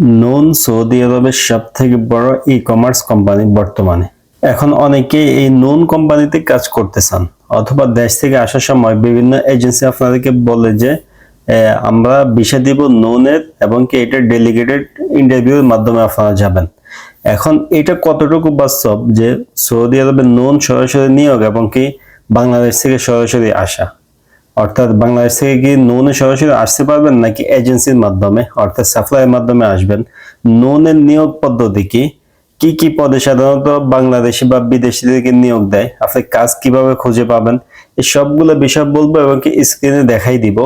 নুন সৌদি আরবের সবথেকে বড় ই-কমার্স কোম্পানি বর্তমানে। এখন অনেকেই এই নুন কোম্পানিতে কাজ করতে চান, অথবা দেশ থেকে আসার সময় বিভিন্ন এজেন্সি আপনাদেরকে বলে যে আমরা ভিসা দিব নুনের, এবং কি এটা ডেলিগেটেড ইন্টারভিউর মাধ্যমে আপনারা যাবেন। এখন এটা কতটুকু বাস্তব যে সৌদি আরবের নুন সরাসরি নিয়োগ এবং কি বাংলাদেশ থেকে সরাসরি আসা, অর্থাৎ বাংলাদেশ থেকে কি নুনে সরাসরি আসতে পারবেন নাকি এজেন্সির মাধ্যমে অর্থাৎ সাপ্লাইয়ের মাধ্যমে আসবেন? নুনের নিয়োগ পদ্ধতি কি, কি কি পদে সাধারণত বাংলাদেশি বা বিদেশিদেরকে নিয়োগ দেয়, আপনি কাজ কিভাবে খুঁজে পাবেন, এই সবগুলো বিষয় বলবো এবং কি স্ক্রিনে দেখাই দিব।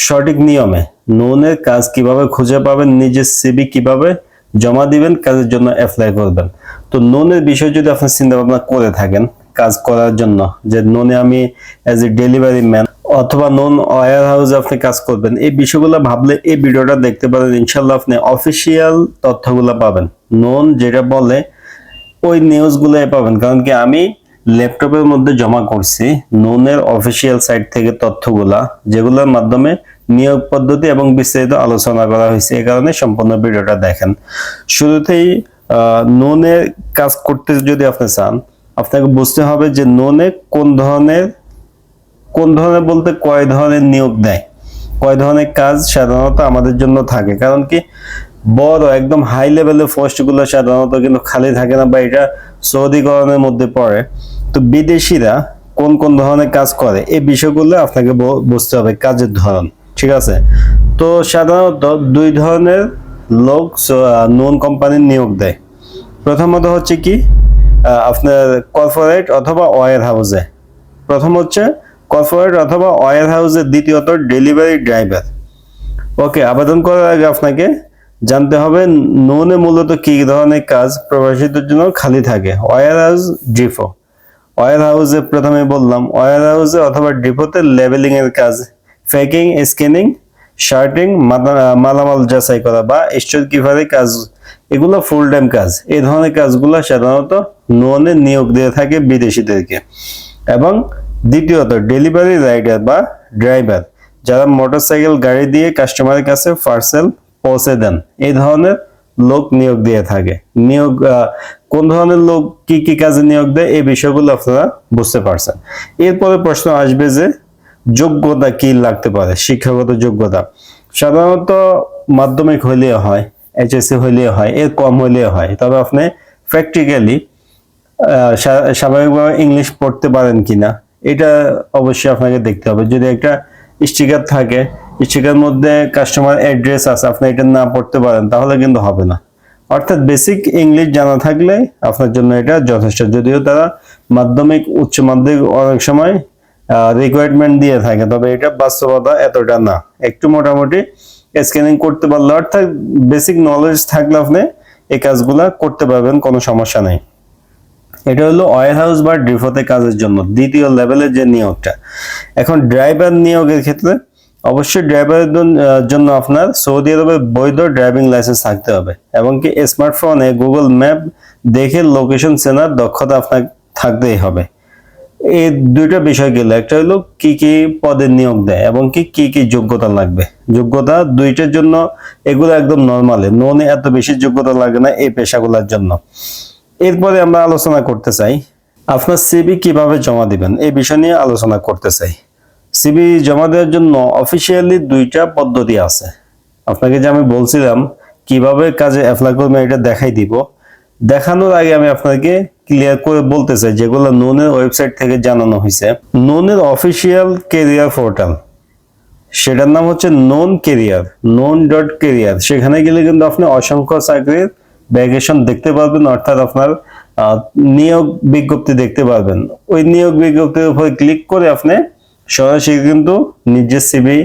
সঠিক নিয়মে নুনের কাজ কিভাবে খুঁজে পাবেন, নিজের সিভি কিভাবে জমা দিবেন, কাজের জন্য অ্যাপ্লাই করবেন। তো নুনের বিষয় যদি আপনি চিন্তা ভাবনা করে থাকেন কাজ করার জন্য, যে নুনে আমি অ্যাজ এ ডেলিভারি ম্যান অথবা নুন ওয়্যার হাউসে আপনি কাজ করবেন, এই বিষয়গুলো ভাবলে এই ভিডিওটা দেখতে পারেন। ইনশাল্লাহ আপনি অফিসিয়াল তথ্যগুলো পাবেন, নুন যেটা বলে ওই নিউজগুলো পাবেন। কারণ কি আমি ল্যাপটপের মধ্যে জমা করছি নুনের অফিসিয়াল সাইট থেকে তথ্যগুলা, যেগুলোর মাধ্যমে নিয়োগ পদ্ধতি এবং বিস্তারিত আলোচনা করা হয়েছে। এই কারণে সম্পূর্ণ ভিডিওটা দেখেন। শুরুতেই নুনের কাজ করতে যদি আপনি চান, আপনাকে বুঝতে হবে যে নুনে কোন ধরনের বলতে কয় ধরনের নিয়োগ দেয়, কয় ধরনের কাজ সাধারণত আমাদের জন্য থাকে। কারণ কি বড় একদম হাই লেভেলের পোস্ট গুলো সাধারণত কিন্তু খালি থাকে না, বা এটা সৌদিকরণের মধ্যে পড়ে। তো বিদেশিরা কোন কোন ধরনের কাজ করে এই বিষয়গুলো আপনাকে বুঝতে হবে, কাজের ধরন। ঠিক আছে, তো সাধারণত দুই ধরনের লোক নুন কোম্পানির নিয়োগ দেয়। প্রথমত হচ্ছে কি আপনার কর্পোরেট অথবা ওয়্যার হাউসে, প্রথম হচ্ছে কর্পোরেট অথবা ওয়্যার হাউসে, দ্বিতীয়ত ডেলিভারি ড্রাইভার। ওকে, আবেদন করার আগে আপনাকে জানতে হবে নুনে মূলত কি ধরনের কাজ প্রবাসীদের জন্য খালি থাকে। Wire house, depot. ওয়্যার হাউসে প্রথমে বললাম, ওয়্যার হাউসে অথবা ডিপোতে লেবেলিং এর কাজ, প্যাকিং, স্ক্যানিং, শার্টিং, মালামাল যাচাই করা বা স্টোর কিপারের কাজ, এগুলো ফুল টাইম কাজ। এই ধরনের কাজগুলো সাধারণত নুনে নিয়োগ দিয়ে থাকে বিদেশিদেরকে। এবং দ্বিতীয়ত ডেলিভারি রাইডার বা ড্রাইভার, যারা মোটরসাইকেল গাড়ি দিয়ে কাস্টমারের কাছে পার্সেল পৌঁছে দেন, এই ধরনের লোক নিয়োগ দিয়ে থাকে। নিয়োগ কোন ধরনের লোক কি কি কাজে নিয়োগ দেয় এই বিষয়গুলো আপনারা বুঝতে পারছেন। এরপরে প্রশ্ন আসবে যে যোগ্যতা কি লাগতে পারে, শিক্ষাগত যোগ্যতা। সাধারণত মাধ্যমিক হইলে হয়, এইচএসসি হইলে হয়, এর কম হইলে হয়। তবে আপনি প্র্যাকটিক্যালি স্বাভাবিকভাবে ইংলিশ পড়তে পারেন কিনা এটা অবশ্যই আপনাকে দেখতে হবে। যদি একটা স্টিকার থাকে, স্টিকার মধ্যে কাস্টমার অ্যাড্রেস আছে, আপনি এটা না পড়তে পারেন তাহলে কিন্তু হবে না। অর্থাৎ বেসিক ইংলিশ জানা থাকলে আপনার জন্য এটা যথেষ্ট। যদিও তারা মাধ্যমিক উচ্চ মাধ্যমিক অনেক সময় রিকোয়ারমেন্ট দিয়ে থাকে, তবে এটা বাস্তবতা এতটা না। একটু মোটামুটি স্ক্যানিং করতে পারলে, অর্থাৎ বেসিক নলেজ থাকলে আপনি এই কাজগুলা করতে পারবেন, কোনো সমস্যা নেই। এটা হলো ওয়্যার হাউস বা ডিপোতে কাজের জন্য দ্বিতীয় লেভেলের যে নিয়োগটা। এখন ড্রাইভার নিয়োগের ক্ষেত্রে অবশ্যই ড্রাইভারের জন্য আপনার সৌদি আরবের বৈধ ড্রাইভিং লাইসেন্স থাকতে হবে, এবং কি স্মার্টফোনে গুগল ম্যাপ দেখে লোকেশন চেনার দক্ষতা আপনার থাকতেই হবে। এই দুইটা বিষয় গেলে, একটা হলো কি কি পদে নিয়োগ দেয় এবং কি কি কি যোগ্যতা লাগবে। যোগ্যতা দুইটার জন্য এগুলো একদম নর্মালি, ননে এত বেশি যোগ্যতা লাগে না এই পেশাগুলোর জন্য। এরপরে আমরা আলোচনা করতে চাই আপনার সিভি কিভাবে জমা দিবেন, এই বিষয় নিয়ে আলোচনা করতে চাই। সিভি জমা দেওয়ার জন্য অফিসিয়ালি দুইটা পদ্ধতি আছে। আপনাকে যে আমি বলছিলাম কিভাবে কাজে অ্যাপ্লাই করবেন এটা দেখাই দিব। দেখানোর আগে আমি আপনাকে ক্লিয়ার করে বলতে চাই যেগুলো নুনের ওয়েবসাইট থেকে জানানো হয়েছে। নুনের অফিসিয়াল কেরিয়ার পোর্টাল, সেটার নাম হচ্ছে নুন কেরিয়ার, নুন.কেরিয়ার। সেখানে গেলে কিন্তু আপনি অসংখ্য চাকরির ভ্যাকেশন দেখতে পারবেন, অর্থাৎ আপনার নিয়োগ বিজ্ঞপ্তি দেখতে পারবেন। ওই নিয়োগ বিজ্ঞপ্তির উপর ক্লিক করে আপনি সরাসরি কিন্তু নিজের সিভি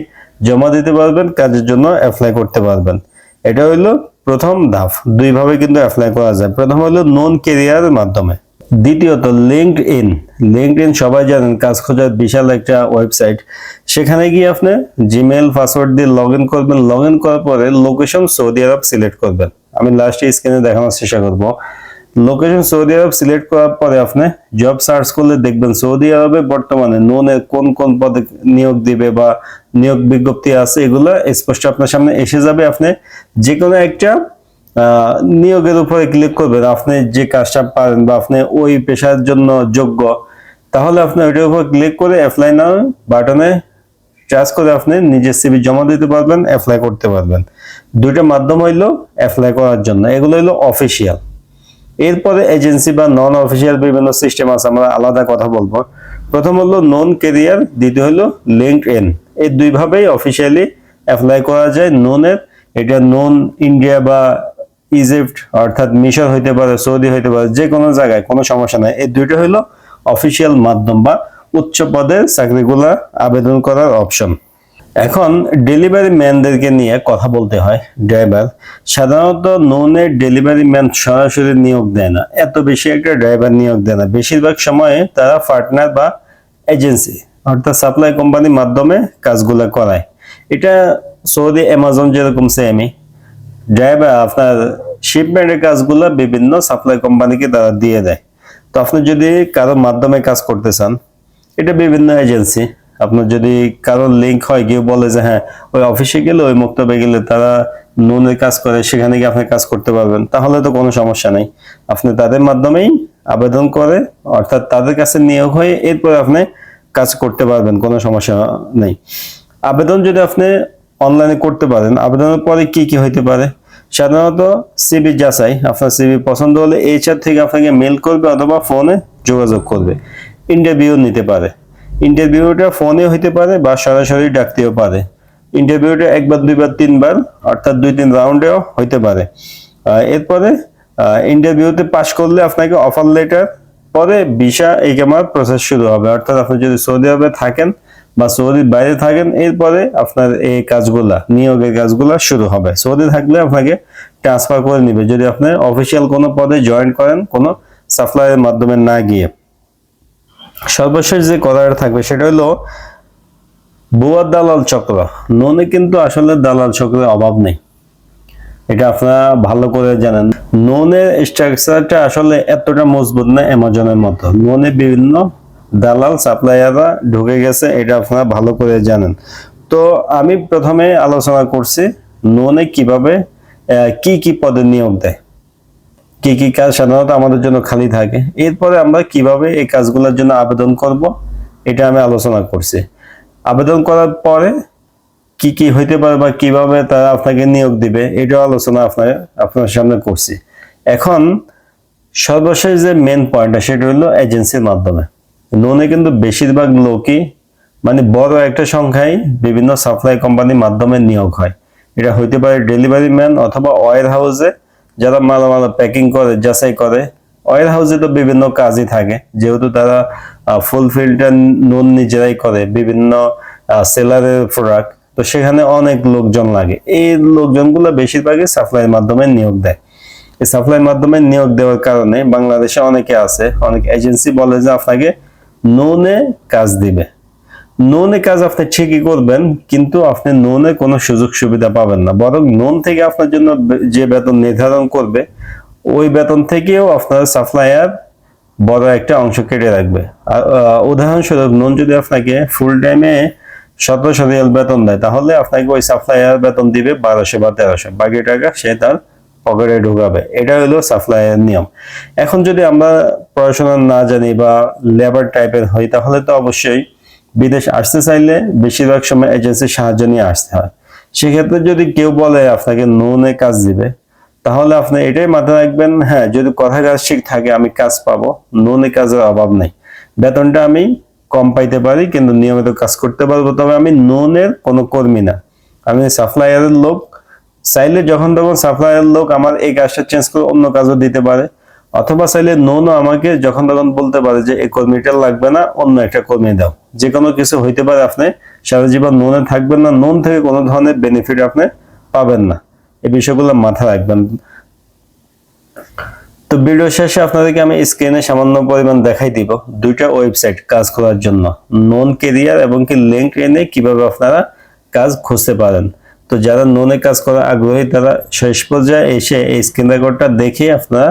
জমা দিতে পারবেন, কাজের জন্য অ্যাপ্লাই করতে পারবেন। এটা হইলো প্রথম ধাপ। দুইভাবে কিন্তু অ্যাপ্লাই করা যায়। প্রথম হলো নুন কেরিয়ারের মাধ্যমে, দ্বিতীয়ত লিঙ্কডইন। লিঙ্কডইন সবাই জানেন কাজ খোঁজার বিশাল একটা ওয়েবসাইট। সেখানে গিয়ে আপনি জিমেল পাসওয়ার্ড দিয়ে লগ ইন করবেন। লগ ইন করার পরে লোকেশন সৌদি আরব সিলেক্ট করবেন। আমি লাস্টে স্ক্রিনে দেখানোর চেষ্টা করব। লোকেশন সৌদি আরব সিলেক্ট করার পরে আপনি জব সার্চ করলে দেখবেন সৌদি আরবে বর্তমানে নুনের কোন কোন পদে নিয়োগ দিবে বা নিয়োগ বিজ্ঞপ্তি আছে, এগুলো স্পষ্ট আপনার সামনে এসে যাবে। আপনি যে কোনো একটা নিয়োগের উপরে ক্লিক করবেন, আপনি যে কাজটা পারেন বা আপনি ওই পেশার জন্য যোগ্য, তাহলে আপনি ওইটার উপর ক্লিক করে অ্যাপ্লাই নাও বাটনে টাচ করে আপনি নিজের সিভি জমা দিতে পারবেন, অ্যাপ্লাই করতে পারবেন। দুইটা মাধ্যম হইলো অ্যাপ্লাই করার জন্য, এগুলো হইলো অফিসিয়াল। এরপরে এজেন্সি বা নন অফিসিয়াল বিভিন্ন সিস্টেম আছে, আমরা আলাদা কথা বলবো। প্রথম হলো নন ক্যারিয়ার, দ্বিতীয় হলো লিঙ্কডইন। এই দুইভাবেই অফিসিয়ালি অ্যাপ্লাই করা যায় ননের। এটা নন ইন্ডিয়া বা ইজিপ্ট অর্থাৎ মিশর হইতে পারে, সৌদি হইতে পারে, যে কোনো জায়গায় কোনো সমস্যা নাই। এই দুইটা হলো অফিসিয়াল মাধ্যম বা উচ্চ পদের চাকরিগুলা আবেদন করার অপশন। এখন ডেলিভারি ম্যানদেরকে নিয়ে কথা বলতে হয়। ড্রাইভার সাধারণত ননের ডেলিভারি ম্যান সরাসরি নিয়োগ দেয় না, এত বেশি একটা ড্রাইভার নিয়োগ দেয় না। বেশিরভাগ সময়ে তারা পার্টনার বা এজেন্সি অর্থাৎ সাপ্লাই কোম্পানির মাধ্যমে কাজগুলো করায়। এটা সৌদি অ্যামাজন যেরকম সেমই, ড্রাইভার আপনার শিপমেন্টের কাজগুলো বিভিন্ন সাপ্লাই কোম্পানিকে তারা দিয়ে দেয়। তো আপনি যদি কারোর মাধ্যমে কাজ করতে চান, এটা বিভিন্ন এজেন্সি, আপনার যদি কারোর লিঙ্ক হয়, কেউ বলে যে হ্যাঁ ওই অফিসে গেলে ওই মক্তবে গেলে তারা নুনের কাজ করে, সেখানে গিয়ে আপনি কাজ করতে পারবেন, তাহলে তো কোনো সমস্যা নেই। আপনি তাদের মাধ্যমেই আবেদন করে অর্থাৎ তাদের কাছে নিয়োগ হয়ে এরপর আপনি কাজ করতে পারবেন, কোনো সমস্যা নেই। আবেদন যদি আপনি অনলাইনে করতে পারেন, আবেদনের পরে কি কি হইতে পারে? সাধারণত সিভি যাচাই, আপনার সিভি পছন্দ হলে এইচআর থেকে আপনাকে মেল করবে অথবা ফোনে যোগাযোগ করবে। ইন্টারভিউ নিতে পারে, ইন্টারভিউটা ফোনে হইতে পারে বা সরাসরি ডাকতেও পারে। ইন্টারভিউটা একবার দুইবার তিনবার অর্থাৎ 2-3 রাউন্ডেও হইতে পারে। এরপরে ইন্টারভিউতে পাস করলে আপনাকে অফার লেটার, পরে ভিসা ইকামার প্রসেস শুরু হবে। অর্থাৎ আপনি যদি সৌদি আরবে থাকেন বা সৌদির বাইরে থাকেন, এরপরে আপনার এই কাজগুলা নিয়োগের কাজগুলা শুরু হবে। সৌদি থাকলে আপনাকে ট্রান্সফার করে নিবে যদি আপনি অফিসিয়াল কোনো পদে জয়েন করেন, কোনো সাপ্লাইয়ের মাধ্যমে না গিয়ে। সর্বশেষ যে কথাটা থাকবে সেটা হলো ভুয়া দালাল চক্র। ননে কিন্তু আসলে দালাল চক্রের অভাব নেই, এটা আপনারা ভালো করে জানেন। ননের স্ট্রাকচারটা আসলে এতটা মজবুত না অ্যামাজনের মতো। ননে বিভিন্ন দালাল সাপ্লায়াররা ঢুকে গেছে, এটা আপনারা ভালো করে জানেন। তো আমি প্রথমে আলোচনা করছি ননে কিভাবে কি কি পদে নিয়োগ দেয়, কি কি কাজ সাধারণত আমাদের জন্য খালি থাকে। এরপরে আমরা কিভাবে এই কাজগুলোর জন্য আবেদন করব, এটা আমি আলোচনা করছি। আবেদন করার পরে কি কি হইতে পারে বা কিভাবে তারা আপনাকে নিয়োগ দিবে, এটাও আলোচনা আপনার সামনে করছি। এখন সর্বশেষ যে মেন পয়েন্টটা সেটা হলো এজেন্সির মাধ্যমে। ননে কিন্তু বেশিরভাগ লোকই মানে বড় একটা সংখ্যায় বিভিন্ন সাপ্লাই কোম্পানির মাধ্যমে নিয়োগ হয়। এটা হইতে পারে ডেলিভারি ম্যান অথবা ওয়্যার হাউসে যারা মালামাল প্যাকিং করে, যাচাই করে। ওয়্যার হাউসে তো বিভিন্ন কাজই থাকে, যেহেতু তারা ফুলফিলটা নুন নিজেরাই করে, বিভিন্ন সেলারের প্রোডাক্ট, তো সেখানে অনেক লোকজন লাগে। এই লোকজনগুলো বেশিরভাগই সাপ্লাইয়ের মাধ্যমে নিয়োগ দেয়। এই সাপ্লাইয়ের মাধ্যমে নিয়োগ দেওয়ার কারণে বাংলাদেশে অনেকে আছে, অনেক এজেন্সি বলে যে আপনাকে নুনে কাজ দিবে। নুনে কাজ আপনি ঠিকই করবেন, কিন্তু আপনি নুনে কোনো সুযোগ সুবিধা পাবেন না, বরং নুন থেকে আপনার জন্য যে বেতন নির্ধারণ করবে ওই বেতন থেকেও আপনার সাপ্লায়ার বড় একটা অংশ কেটে রাখবে। উদাহরণস্বরূপ নুন যদি আপনাকে ফুল টাইমে 1700 রিয়াল বেতন দেয়, তাহলে আপনাকে ওই সাপ্লায়ার বেতন দিবে 1200 বা 1300, বাকি টাকা সে তার পকেটে ঢুকাবে। এটা হলো সাপ্লায়ার নিয়ম। এখন যদি আমরা পড়াশোনা না জানি বা লেবার টাইপের হই, তাহলে তো অবশ্যই বিদেশ আসতে চাইলে বেশিরভাগ সময় এজেন্সির সাহায্য নিয়ে আসতে হয়। সেক্ষেত্রে যদি কেউ বলে আপনাকে নুনে কাজ দিবে, তাহলে আপনি এটাই মাথায় রাখবেন, হ্যাঁ যদি কথা কাজ ঠিক থাকে আমি কাজ পাবো, নুনে কাজের অভাব নেই। বেতনটা আমি কম পাইতে পারি কিন্তু নিয়মিত কাজ করতে পারবো, তবে আমি নুনের কোনো কর্মী না, আমি সাপ্লায়ারের লোক। চাইলে যখন তখন সাপ্লায়ার লোক আমার এই কাজটা চেঞ্জ করে অন্য কাজও দিতে পারে, অথবা চাইলে নুনও আমাকে যখন তখন বলতে পারে যে এই কর্মীটা লাগবে না, অন্য একটা কর্মী দাও। যে কোনো কিছু হইতে পারে, আপনি সারা জীবন নুনে থাকবেন না, নুন থেকে কোনো ধরনের বেনিফিট আপনি পাবেন না। এই বিষয়গুলো মাথায় রাখবেন। তো ভিডিও শেষে আপনাদেরকে আমি স্ক্রিনে সামান্য পরিমাণ দেখাই দিব দুইটা ওয়েবসাইট কাজ করার জন্য, নন ক্যারিয়ার এবং কি লিঙ্কডইনে কিভাবে আপনারা কাজ খুঁজতে পারেন। তো যারা ননে কাজ করার আগ্রহী তারা শেষ পর্যায়ে এসে এই স্ক্রিন রেকর্ডটা দেখে আপনারা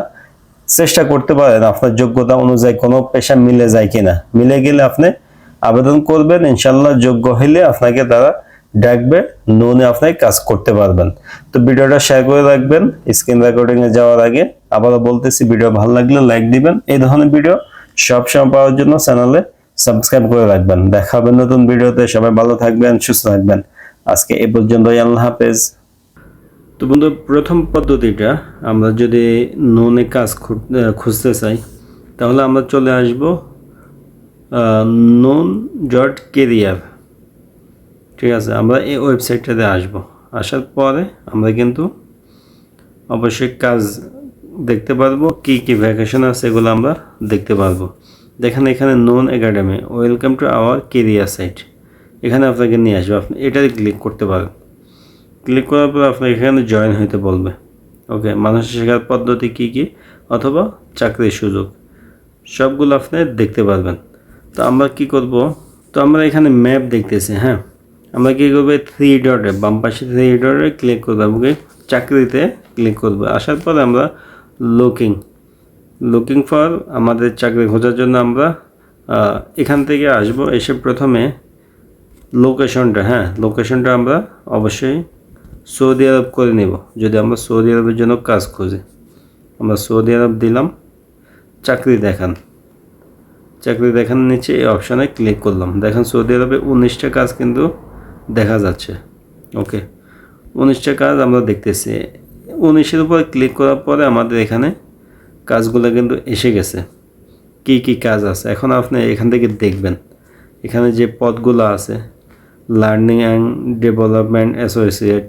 চেষ্টা করতে পারেন আপনার যোগ্যতা অনুযায়ী কোনো পেশা মিলে যায় কিনা। মিলে গেলে আপনি আবেদন করবেন, ইনশাল্লাহ যোগ্য হলে আপনাকে তারা ডাকবে, নুনে আপনি কাজ করতে পারবেন। তো ভিডিওটা শেয়ার করে রাখবেন। স্ক্রিন রেকর্ডিং এ যাওয়ার আগে আবারও বলতেছি, ভিডিও ভালো লাগলে লাইক দিবেন। এই ধরনের ভিডিও সবসময় পাওয়ার জন্য চ্যানেলে সাবস্ক্রাইব করে রাখবেন। দেখা হবে নতুন ভিডিওতে। সবাই ভালো থাকবেন, সুস্থ থাকবেন। আজকে এই পর্যন্তই, আল্লাহ হাফেজ। তো বন্ধু, প্রথম পদ্ধতিটা, আমরা যদি নুনে কাজ খুঁজতে চাই তাহলে আমরা চলে আসব nun.career। ঠিক আছে, আমরা এই ওয়েবসাইটটাতে আসব। আসার পরে আমরা কিন্তু অবশ্যই কাজ দেখতে পারবো, কি কি ভ্যাকেশন আছে এগুলো আমরা দেখতে পারবো। দেখেন এখানে Noon academy, welcome to our career site, এখানে আপনাকে নিয়ে আসবে। আপনি এটাতে ক্লিক করতে পারেন। ক্লিক করার পর আপনাকে এখানে জয়েন হইতে বলবে। ওকে, মানুষের শেখার পদ্ধতি কি কি অথবা চাকরির সুযোগ সবগুলো আপনি দেখতে পারবেন। তো আমরা কি করব, তো আমরা এখানে ম্যাপ দেখতেছি। হ্যাঁ, আমরা কি করবো, 3 ডটে, বাম পাশে 3 ডটে ক্লিক করবো, ওকে, চাকরিতে ক্লিক করবো। আসার পরে আমরা লুকিং ফর, আমাদের চাকরি খোঁজার জন্য আমরা এখান থেকে আসব। এসে প্রথমে লোকেশনটা, হ্যাঁ লোকেশনটা আমরা অবশ্যই সৌদি আরব করে নেব। যদি আমরা সৌদি আরবের জন্য কাজ খুঁজি, আমরা সৌদি আরব দিলাম, চাকরি দেখান নিচে এই অপশানে ক্লিক করলাম। দেখেন সৌদি আরবে 19টা কাজ কিন্তু দেখা যাচ্ছে। ওকে, 19টা কাজ আমরা দেখতেছি। 19-এর উপর ক্লিক করার পরে আমাদের এখানে কাজগুলো কিন্তু এসে গেছে, কি কি কাজ আছে। এখন আপনি এখান থেকে দেখবেন এখানে যে পদগুলো আছে, লার্নিং অ্যান্ড ডেভেলপমেন্ট অ্যাসোসিয়েট,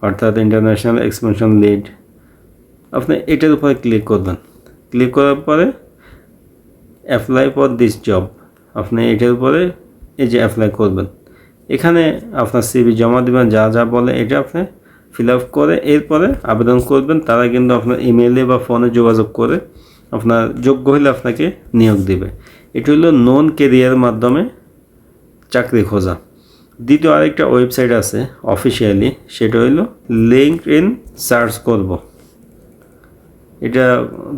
অর্থাৎ ইন্টারন্যাশনাল এক্সপেনশন লিড, আপনি এটার উপরে ক্লিক করবেন। ক্লিক করার পরে অ্যাপ্লাই ফর দিস জব, আপনি এটার উপরে এই যে অ্যাপ্লাই করবেন। এখানে আপনার সিভি জমা দেবেন, যা যা বলে এটা আপনি ফিল আপ করে এরপরে আবেদন করবেন। তারা কিন্তু আপনার ইমেইলে বা ফোনে যোগাযোগ করে আপনার যোগ্য হলে আপনাকে নিয়োগ দেবে। এটা হলো নন কেরিয়ার মাধ্যমে চাকরি খোঁজা। দ্বিতীয় আরেকটা ওয়েবসাইট আছে অফিসিয়ালি, সেটা হইল লিঙ্কডইন সার্চ করব। এটা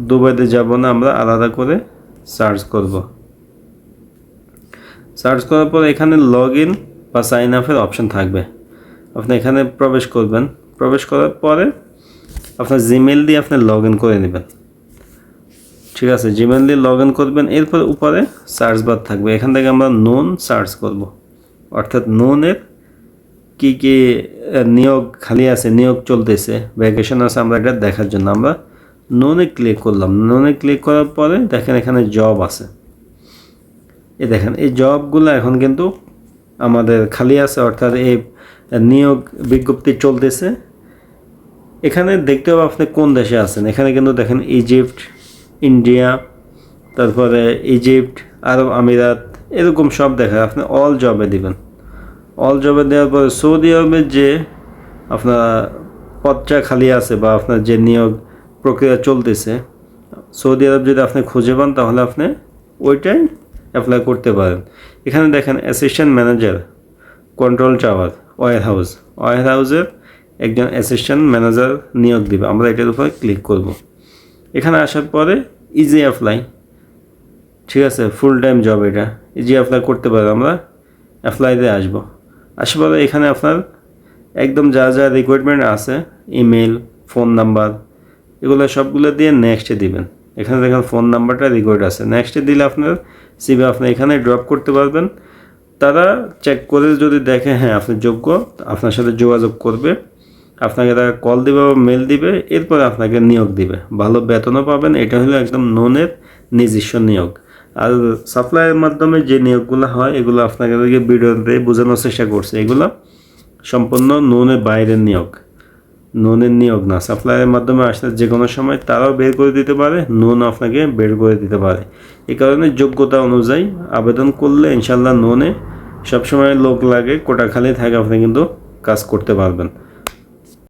দুবাইতে যাব না, আমরা আলাদা করে সার্চ করব। সার্চ করার পর এখানে লগ ইন বা সাইন আপের অপশন থাকবে, আপনি এখানে প্রবেশ করবেন। প্রবেশ করার পরে আপনার জিমেল দিয়ে আপনি লগ ইন করে নেবেন। ঠিক আছে, জিমেল দিয়ে লগ ইন করবেন। এরপর উপরে সার্চ বার থাকবে, এখান থেকে আমরা নুন সার্চ করব। অর্থাৎ নুনের কি কি নিয়োগ খালি আছে, নিয়োগ চলতেছে, ভ্যাকেশন আছে, আমরা এটা দেখার জন্য আমরা নুনে ক্লিক করলাম। নুনে ক্লিক করার পরে দেখেন এখানে জব আছে। এই দেখেন এই জবগুলো এখন কিন্তু আমাদের খালি আছে, অর্থাৎ এই নিয়োগ বিজ্ঞপ্তি চলতেছে। এখানে দেখতে হবে আপনি কোন দেশে আছেন। এখানে কিন্তু দেখেন ইজিপ্ট, ইন্ডিয়া, তারপরে ইজিপ্ট, আরব আমিরাত, এরকম সব দেখা। আপনি অল জবে দিবেন। অল জবে দেওয়ার পরে সৌদি আরবের যে আপনার পদটা খালি আছে বা আপনার যে নিয়োগ প্রক্রিয়া চলতেছে, সৌদি আরব যদি আপনি খুঁজে পান তাহলে আপনি ওইটাই অ্যাপ্লাই করতে পারেন। এখানে দেখেন অ্যাসিস্ট্যান্ট ম্যানেজার, কন্ট্রোল টাওয়ার, ওয়্যার হাউসের একজন অ্যাসিস্ট্যান্ট ম্যানেজার নিয়োগ দিবে। আমরা এটার উপরে ক্লিক করব। এখানে আসার পরে ইজি অ্যাপ্লাই, ঠিক আছে, ফুল টাইম জব, এটা ইজি অ্যাপ্লাই করতে পারে। আমরা অ্যাপ্লাইতে আসবো। আসার পরে এখানে আপনার একদম যা যা রিকোয়ারমেন্ট আছে, ইমেল, ফোন নাম্বার, এগুলো সবগুলো দিয়ে নেক্সটে দিবেন। এখানে দেখেন ফোন নাম্বারটা রিকোয়ার্ড আছে, নেক্সটে দিলে আপনার সিভি আপনি এখানে ড্রপ করতে পারবেন। তারা চেক করে যদি দেখে হ্যাঁ আপনি যোগ্য, আপনার সাথে যোগাযোগ করবে, আপনাকে তারা কল দিবে বা মেল দিবে, এরপরে আপনাকে নিয়োগ দিবে। ভালো বেতনও পাবেন। এটা হলো একদম নুনের নিজস্ব নিয়োগ। আর সাপ্লাইয়ের মাধ্যমে যে নিয়োগগুলো হয় এগুলো আপনাকে ভিডিওতে বোঝানোর চেষ্টা করছে, এগুলো সম্পূর্ণ নুনের বাইরের নিয়োগ, নুনের নিয়োগ না। সাপ্লাইয়ের মাধ্যমে আসলে যে কোনো সময় তারাও বের করে দিতে পারে, নুন আপনাকে বের করে দিতে পারে। এই কারণে যোগ্যতা অনুযায়ী আবেদন করলে ইনশাল্লাহ নুনে সবসময় লোক লাগে, কোটা খালি থাকে, আপনি কিন্তু কাজ করতে পারবেন।